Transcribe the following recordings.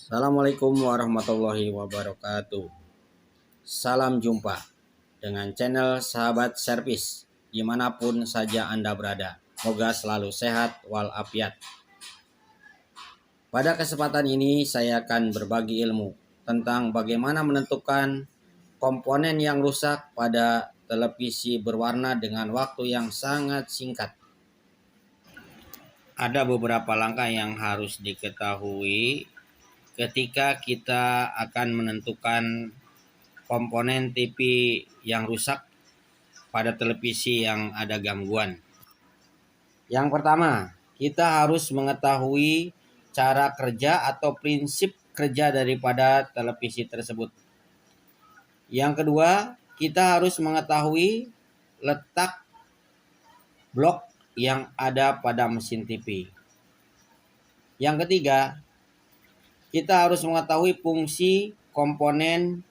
Assalamualaikum warahmatullahi wabarakatuh. Salam jumpa dengan channel Sahabat Servis dimanapun saja Anda berada. Semoga selalu sehat walafiat. Pada kesempatan ini saya akan berbagi ilmu tentang bagaimana menentukan komponen yang rusak pada televisi berwarna dengan waktu yang sangat singkat. Ada beberapa langkah yang harus diketahui ketika kita akan menentukan komponen TV yang rusak pada televisi yang ada gangguan. Yang pertama, kita harus mengetahui cara kerja atau prinsip kerja daripada televisi tersebut. Yang kedua, kita harus mengetahui letak blok yang ada pada mesin TV. Yang ketiga, kita harus mengetahui fungsi komponen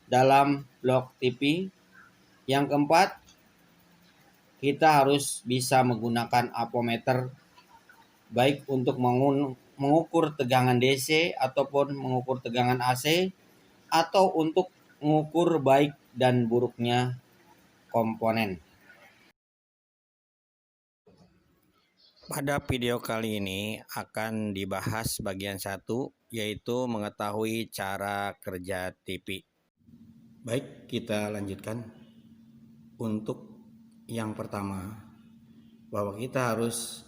dalam blok TV. Yang keempat, kita harus bisa menggunakan ampermeter baik untuk mengukur tegangan DC ataupun mengukur tegangan AC atau untuk mengukur baik dan buruknya komponen. Pada video kali ini akan dibahas bagian 1, yaitu mengetahui cara kerja TV. Baik, kita lanjutkan. Untuk yang pertama, bahwa kita harus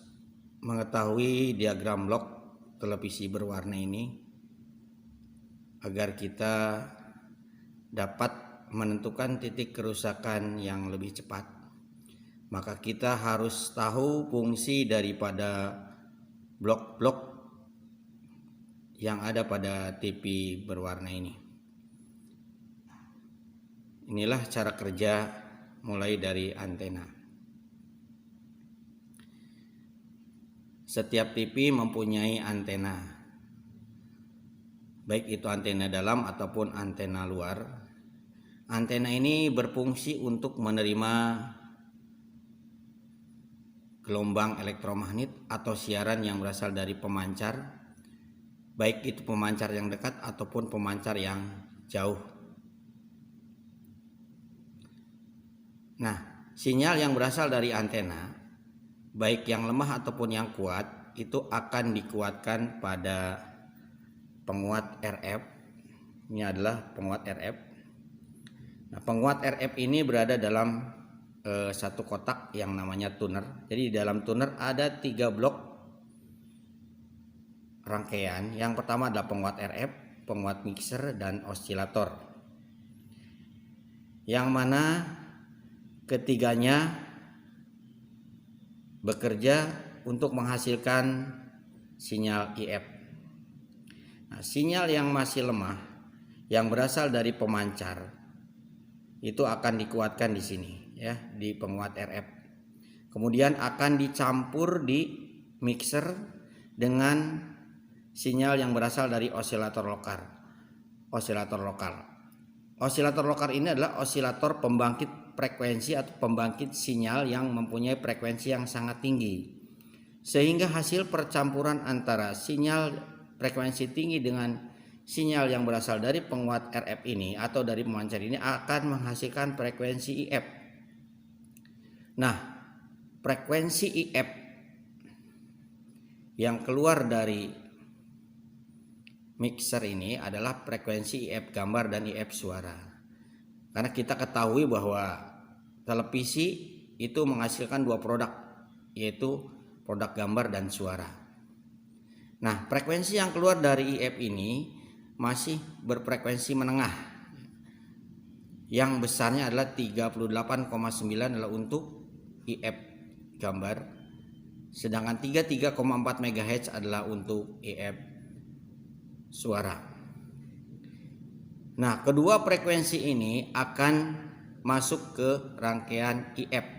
mengetahui diagram blok televisi berwarna ini agar kita dapat menentukan titik kerusakan yang lebih cepat. Maka kita harus tahu fungsi daripada blok-blok yang ada pada TV berwarna ini. Inilah cara kerja mulai dari antena. Setiap TV mempunyai antena, baik itu antena dalam ataupun antena luar. Antena ini berfungsi untuk menerima gelombang elektromagnet atau siaran yang berasal dari pemancar, baik itu pemancar yang dekat ataupun pemancar yang jauh. Nah, sinyal yang berasal dari antena, baik yang lemah ataupun yang kuat, itu akan dikuatkan pada penguat RF. Ini adalah penguat RF. Nah, penguat RF ini berada dalam satu kotak yang namanya tuner. Jadi di dalam tuner ada 3 blok rangkaian. Yang pertama adalah penguat RF, penguat mixer, dan osilator. Yang mana ketiganya bekerja untuk menghasilkan sinyal IF. Nah, sinyal yang masih lemah yang berasal dari pemancar itu akan dikuatkan di sini, ya, di penguat RF. Kemudian akan dicampur di mixer dengan sinyal yang berasal dari osilator lokal. Osilator lokal ini adalah osilator pembangkit frekuensi atau pembangkit sinyal yang mempunyai frekuensi yang sangat tinggi. Sehingga hasil percampuran antara sinyal frekuensi tinggi dengan sinyal yang berasal dari penguat RF ini atau dari pemancar ini akan menghasilkan frekuensi IF. Nah, frekuensi IF yang keluar dari mixer ini adalah frekuensi IF gambar dan IF suara. Karena kita ketahui bahwa televisi itu menghasilkan 2 produk, yaitu produk gambar dan suara. Nah, frekuensi yang keluar dari IF ini masih berfrekuensi menengah. Yang besarnya adalah 38,9 adalah untuk IF gambar, sedangkan 33,4 MHz adalah untuk IF suara. Nah, kedua frekuensi ini akan masuk ke rangkaian IF.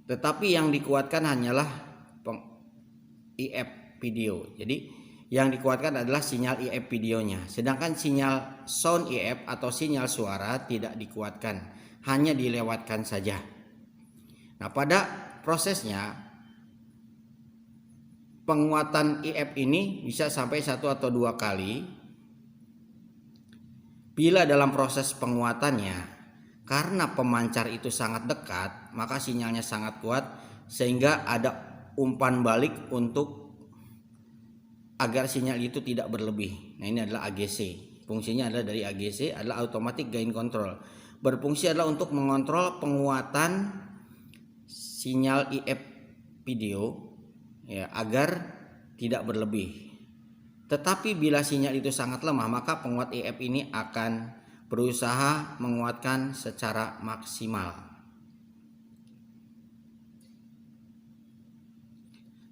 Tetapi yang dikuatkan hanyalah IF video. Jadi yang dikuatkan adalah sinyal IF videonya. Sedangkan sinyal sound IF atau sinyal suara tidak dikuatkan, hanya dilewatkan saja. Nah, pada prosesnya penguatan IF ini bisa sampai 1 atau 2 kali bila dalam proses penguatannya, karena pemancar itu sangat dekat, maka sinyalnya sangat kuat sehingga ada umpan balik untuk agar sinyal itu tidak berlebih. Nah, ini adalah AGC. Fungsinya adalah dari AGC adalah Automatic Gain Control. Berfungsi adalah untuk mengontrol penguatan sinyal IF video ya, agar tidak berlebih. Tetapi bila sinyal itu sangat lemah, maka penguat IF ini akan berusaha menguatkan secara maksimal.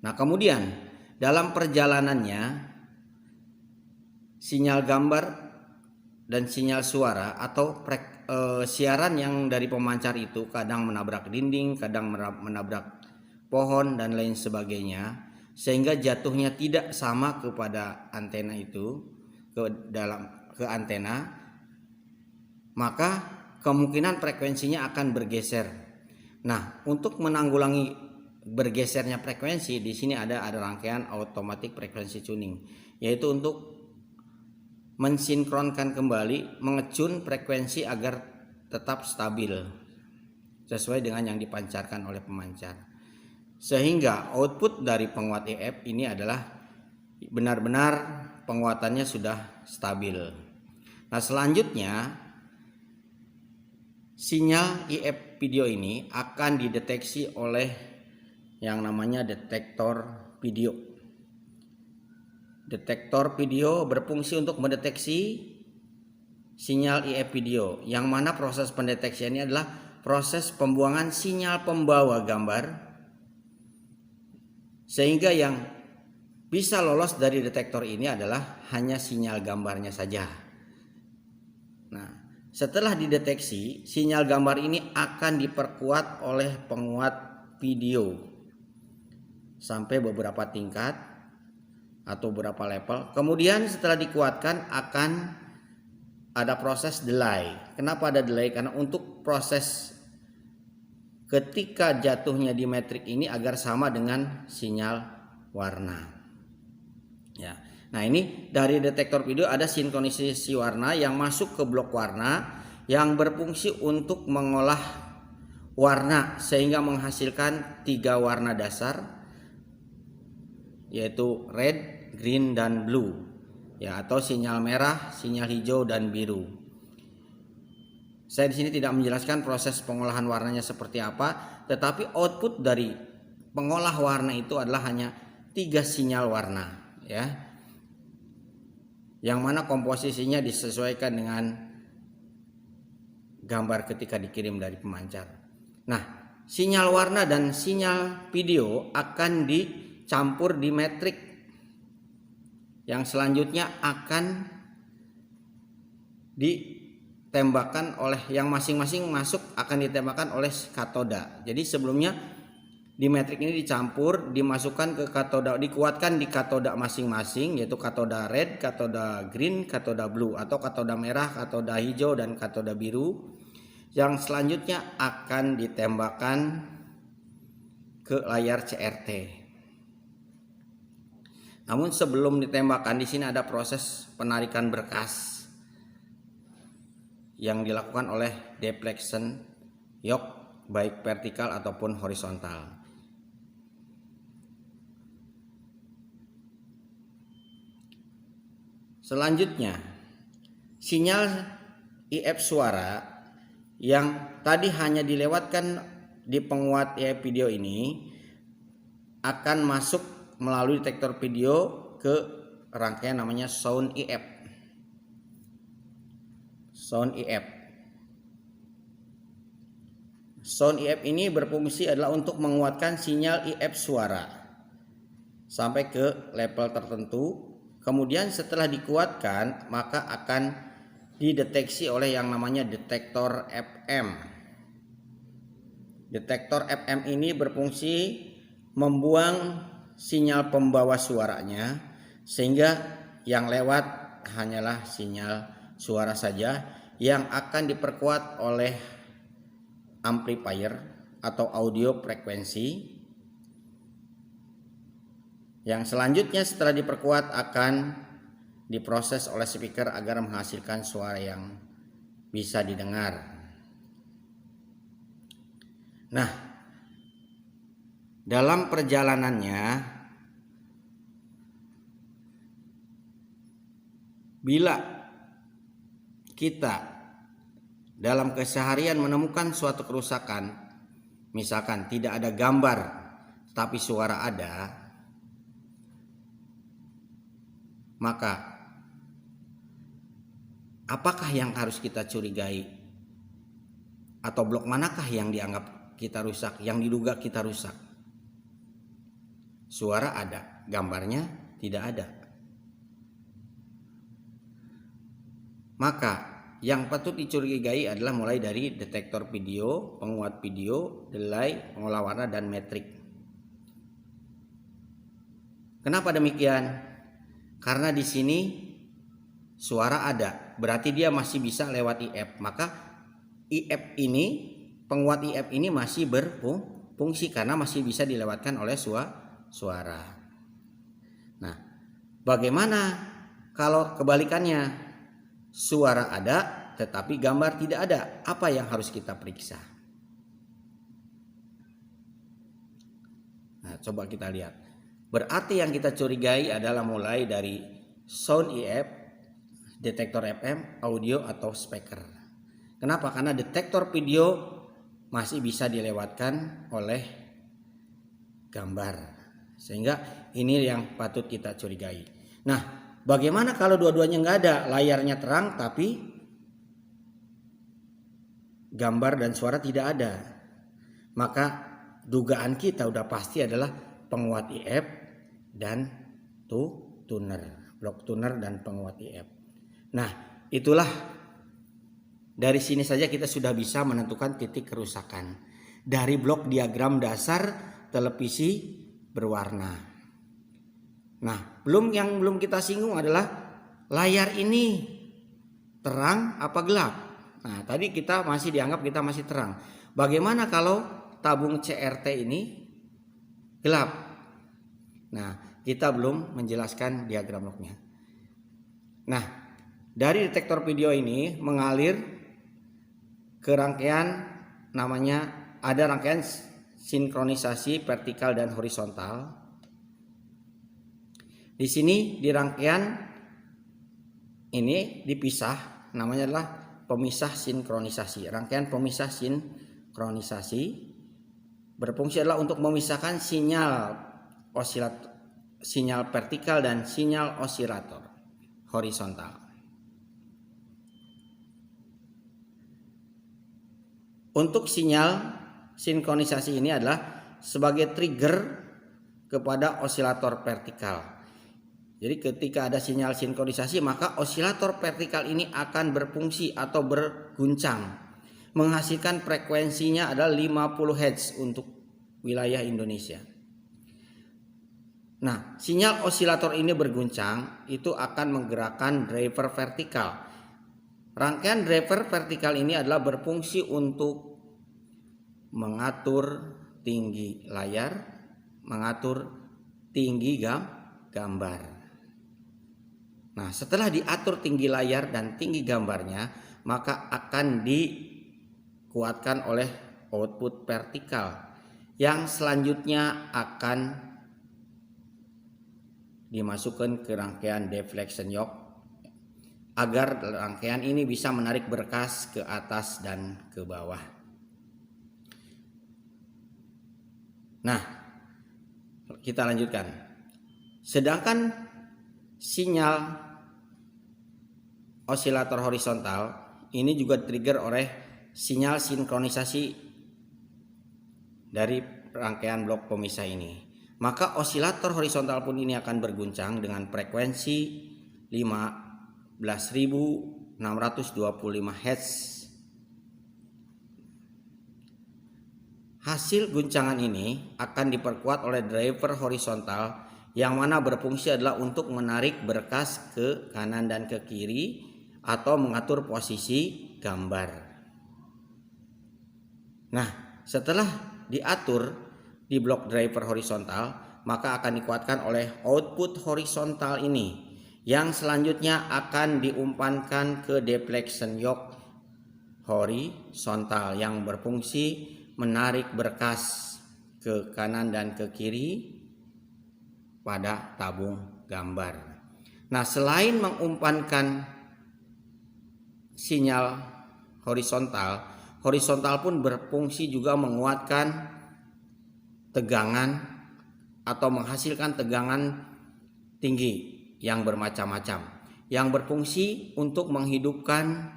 Nah, kemudian dalam perjalanannya sinyal gambar dan sinyal suara atau siaran yang dari pemancar itu kadang menabrak dinding, kadang menabrak pohon dan lain sebagainya, sehingga jatuhnya tidak sama kepada antena itu, ke antena, maka kemungkinan frekuensinya akan bergeser. Nah, untuk menanggulangi bergesernya frekuensi, di sini ada rangkaian automatic frequency tuning, yaitu untuk mensinkronkan kembali, mengecun frekuensi agar tetap stabil sesuai dengan yang dipancarkan oleh pemancar, sehingga output dari penguat IF ini adalah benar-benar penguatannya sudah stabil. Nah, selanjutnya sinyal IF video ini akan dideteksi oleh yang namanya detektor video. Detektor video berfungsi untuk mendeteksi sinyal IF video, yang mana proses pendeteksiannya adalah proses pembuangan sinyal pembawa gambar, sehingga yang bisa lolos dari detektor ini adalah hanya sinyal gambarnya saja. Nah, setelah dideteksi, sinyal gambar ini akan diperkuat oleh penguat video sampai beberapa tingkat atau beberapa level. Kemudian setelah dikuatkan akan ada proses delay. Kenapa ada delay? Karena untuk proses ketika jatuhnya di metrik ini agar sama dengan sinyal warna. Ya. Nah, ini dari detektor video ada sinkronisasi warna yang masuk ke blok warna yang berfungsi untuk mengolah warna sehingga menghasilkan 3 warna dasar, yaitu red, green, dan blue ya, atau sinyal merah, sinyal hijau, dan biru. Saya di sini tidak menjelaskan proses pengolahan warnanya seperti apa, tetapi output dari pengolah warna itu adalah hanya 3 sinyal warna ya, yang mana komposisinya disesuaikan dengan gambar ketika dikirim dari pemancar. Nah, sinyal warna dan sinyal video akan dicampur di metrik yang selanjutnya akan ditembakkan oleh yang masing-masing masuk akan ditembakkan oleh katoda. Jadi sebelumnya di metrik ini dicampur, dimasukkan ke katoda, dikuatkan di katoda masing-masing, yaitu katoda red, katoda green, katoda blue, atau katoda merah, katoda hijau, dan katoda biru, yang selanjutnya akan ditembakkan ke layar CRT. Namun sebelum ditembakkan, di sini ada proses penarikan berkas yang dilakukan oleh deflection yoke baik vertikal ataupun horizontal. Selanjutnya, sinyal IF suara yang tadi hanya dilewatkan di penguat IF video ini akan masuk melalui detektor video ke rangkaian namanya sound IF. Sound IF. Sound IF ini berfungsi adalah untuk menguatkan sinyal IF suara sampai ke level tertentu. Kemudian setelah dikuatkan, maka akan dideteksi oleh yang namanya detektor FM. Detektor FM ini berfungsi membuang sinyal pembawa suaranya, sehingga yang lewat hanyalah sinyal suara saja yang akan diperkuat oleh amplifier. amplifier atau audio frekuensi Yang selanjutnya setelah diperkuat akan diproses oleh speaker agar menghasilkan suara yang bisa didengar. Nah, dalam perjalanannya, bila kita dalam keseharian menemukan suatu kerusakan, misalkan tidak ada gambar tapi suara ada, maka apakah yang harus kita curigai? Atau blok manakah yang dianggap kita rusak, yang diduga kita rusak? Suara ada, gambarnya tidak ada. Maka yang patut dicurigai adalah mulai dari detektor video, penguat video, delay, pengolah warna, dan metrik. Kenapa demikian? Karena di sini suara ada, berarti dia masih bisa lewat IF. Maka IF ini, penguat IF ini masih berfungsi karena masih bisa dilewatkan oleh suara. Nah, bagaimana kalau kebalikannya? Suara ada tetapi gambar tidak ada. Apa yang harus kita periksa? Nah, coba kita lihat. Berarti yang kita curigai adalah mulai dari sound IF, detektor FM, audio, atau speaker. Kenapa? Karena detektor video masih bisa dilewatkan oleh gambar. Sehingga ini yang patut kita curigai. Nah, bagaimana kalau dua-duanya nggak ada, layarnya terang tapi gambar dan suara tidak ada? Maka dugaan kita udah pasti adalah penguat IF dan tuner, blok tuner dan penguat IF. Nah, itulah dari sini saja kita sudah bisa menentukan titik kerusakan dari blok diagram dasar televisi berwarna. Nah, yang belum kita singgung adalah layar ini terang apa gelap. Nah, tadi kita masih dianggap kita masih terang. Bagaimana kalau tabung CRT ini gelap? Nah, kita belum menjelaskan diagram lognya. Nah, dari detektor video ini mengalir ke rangkaian, namanya ada rangkaian sinkronisasi vertikal dan horizontal. Di sini di rangkaian ini dipisah, namanya adalah pemisah sinkronisasi. Rangkaian pemisah sinkronisasi berfungsi adalah untuk memisahkan sinyal vertikal dan sinyal osilator horizontal. Untuk sinyal sinkronisasi ini adalah sebagai trigger kepada osilator vertikal. Jadi ketika ada sinyal sinkronisasi, maka osilator vertikal ini akan berfungsi atau berguncang. Menghasilkan frekuensinya adalah 50 Hz untuk wilayah Indonesia. Nah, sinyal osilator ini berguncang itu akan menggerakkan driver vertikal. Rangkaian driver vertikal ini adalah berfungsi untuk mengatur tinggi layar, mengatur tinggi gambar. Nah, setelah diatur tinggi layar dan tinggi gambarnya, maka akan dikuatkan oleh output vertikal yang selanjutnya akan dimasukkan ke rangkaian deflection yoke agar rangkaian ini bisa menarik berkas ke atas dan ke bawah. Nah, kita lanjutkan. Sedangkan sinyal osilator horizontal ini juga trigger oleh sinyal sinkronisasi dari rangkaian blok pemisah ini. Maka osilator horizontal pun ini akan berguncang dengan frekuensi 15.625 Hz. Hasil guncangan ini akan diperkuat oleh driver horizontal yang mana berfungsi adalah untuk menarik berkas ke kanan dan ke kiri atau mengatur posisi gambar. Nah, setelah diatur di blok driver horizontal, maka akan dikuatkan oleh output horizontal ini, yang selanjutnya akan diumpankan ke deflection yoke horizontal yang berfungsi menarik berkas ke kanan dan ke kiri pada tabung gambar. Nah, selain mengumpankan sinyal horizontal pun berfungsi juga menguatkan tegangan atau menghasilkan tegangan tinggi yang bermacam-macam, yang berfungsi untuk menghidupkan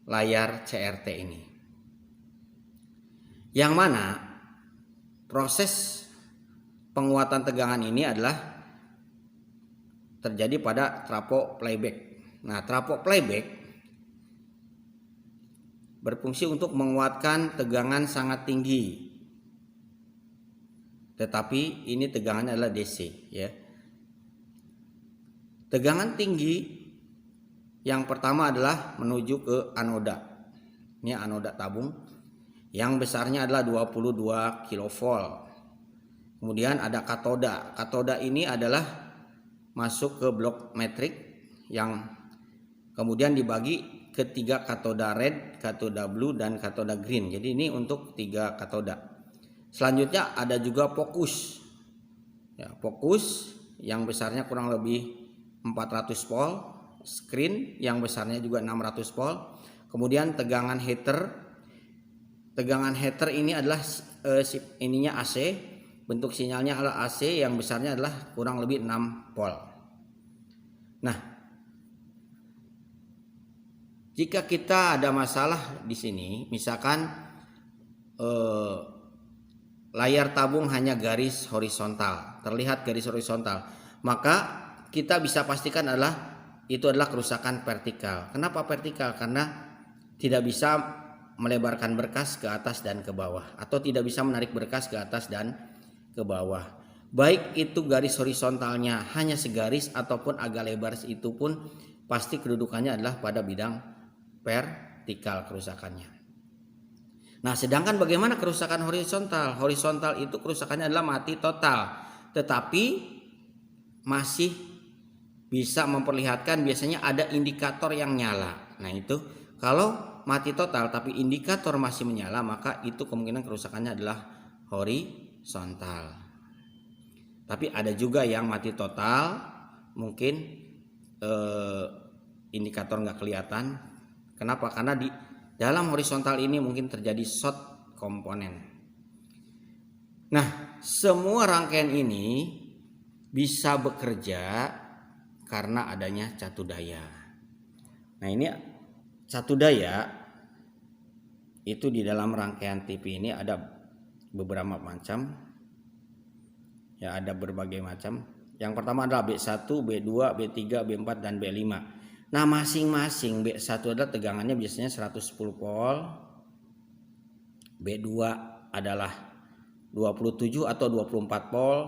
layar CRT ini. Yang mana proses penguatan tegangan ini adalah terjadi pada trafo playback. Nah, trafo playback berfungsi untuk menguatkan tegangan sangat tinggi. Tetapi ini tegangannya adalah DC, ya. Tegangan tinggi yang pertama adalah menuju ke anoda. Ini anoda tabung yang besarnya adalah 22 kV. Kemudian ada katoda. Katoda ini adalah masuk ke blok metrik yang kemudian dibagi ke 3 katoda red, katoda blue, dan katoda green. Jadi ini untuk 3 katoda. Selanjutnya ada juga fokus. Ya, fokus yang besarnya kurang lebih 400 volt, screen yang besarnya juga 600 volt. Kemudian tegangan heater. Tegangan heater ini adalah ininya AC, bentuk sinyalnya adalah AC yang besarnya adalah kurang lebih 6 volt. Nah, jika kita ada masalah di sini, misalkan layar tabung hanya garis horizontal, terlihat garis horizontal, maka kita bisa pastikan itu adalah kerusakan vertikal. Kenapa vertikal? Karena tidak bisa melebarkan berkas ke atas dan ke bawah, atau tidak bisa menarik berkas ke atas dan ke bawah. Baik itu garis horizontalnya hanya segaris ataupun agak lebar, itu pun pasti kedudukannya adalah pada bidang vertikal kerusakannya. Nah, sedangkan bagaimana kerusakan horizontal? Horizontal itu kerusakannya adalah mati total, tetapi masih bisa memperlihatkan biasanya ada indikator yang nyala. Nah, itu kalau mati total tapi indikator masih menyala, maka itu kemungkinan kerusakannya adalah horizontal. Tapi ada juga yang mati total, mungkin indikator nggak kelihatan. Kenapa? Karena di dalam horizontal ini mungkin terjadi short komponen. Nah, semua rangkaian ini bisa bekerja karena adanya catu daya. Nah, ini catu daya itu di dalam rangkaian TV ini ada beberapa macam. Ya, ada berbagai macam. Yang pertama adalah B1, B2, B3, B4, dan B5. Nah, masing-masing B1 adalah tegangannya biasanya 110 volt. B2 adalah 27 atau 24 volt.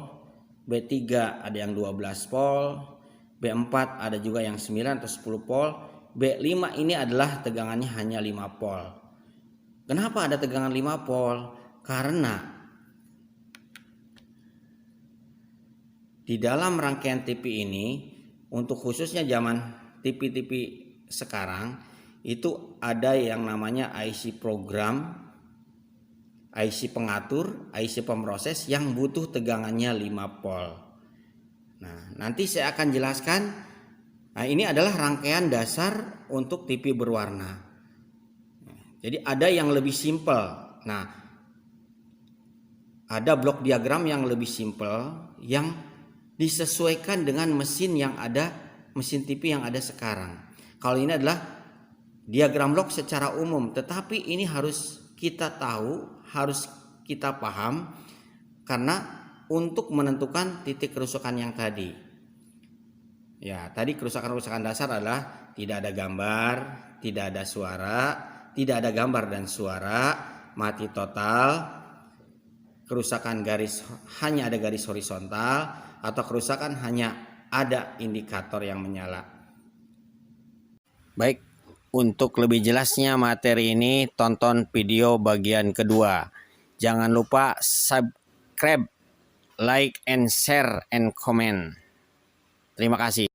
B3 ada yang 12 volt. B4 ada juga yang 9 atau 10 volt. B5 ini adalah tegangannya hanya 5 volt. Kenapa ada tegangan 5 volt? Karena di dalam rangkaian TV ini, untuk khususnya zaman TV-TV sekarang, itu ada yang namanya IC program, IC pengatur, IC pemroses yang butuh tegangannya 5 volt. Nah, nanti saya akan jelaskan. Nah, ini adalah rangkaian dasar untuk TV berwarna. Jadi ada yang lebih simpel. Nah, ada blok diagram yang lebih simpel yang disesuaikan dengan mesin yang ada, mesin TV yang ada sekarang. Kalau ini adalah diagram blok secara umum, tetapi ini harus kita tahu, harus kita paham, karena untuk menentukan titik kerusakan yang tadi. Ya, tadi kerusakan-kerusakan dasar adalah tidak ada gambar, tidak ada suara, tidak ada gambar dan suara, mati total, kerusakan garis hanya ada garis horizontal, atau kerusakan hanya ada indikator yang menyala. Baik, untuk lebih jelasnya materi ini tonton video bagian kedua. Jangan lupa subscribe like and share and comment. Terima kasih.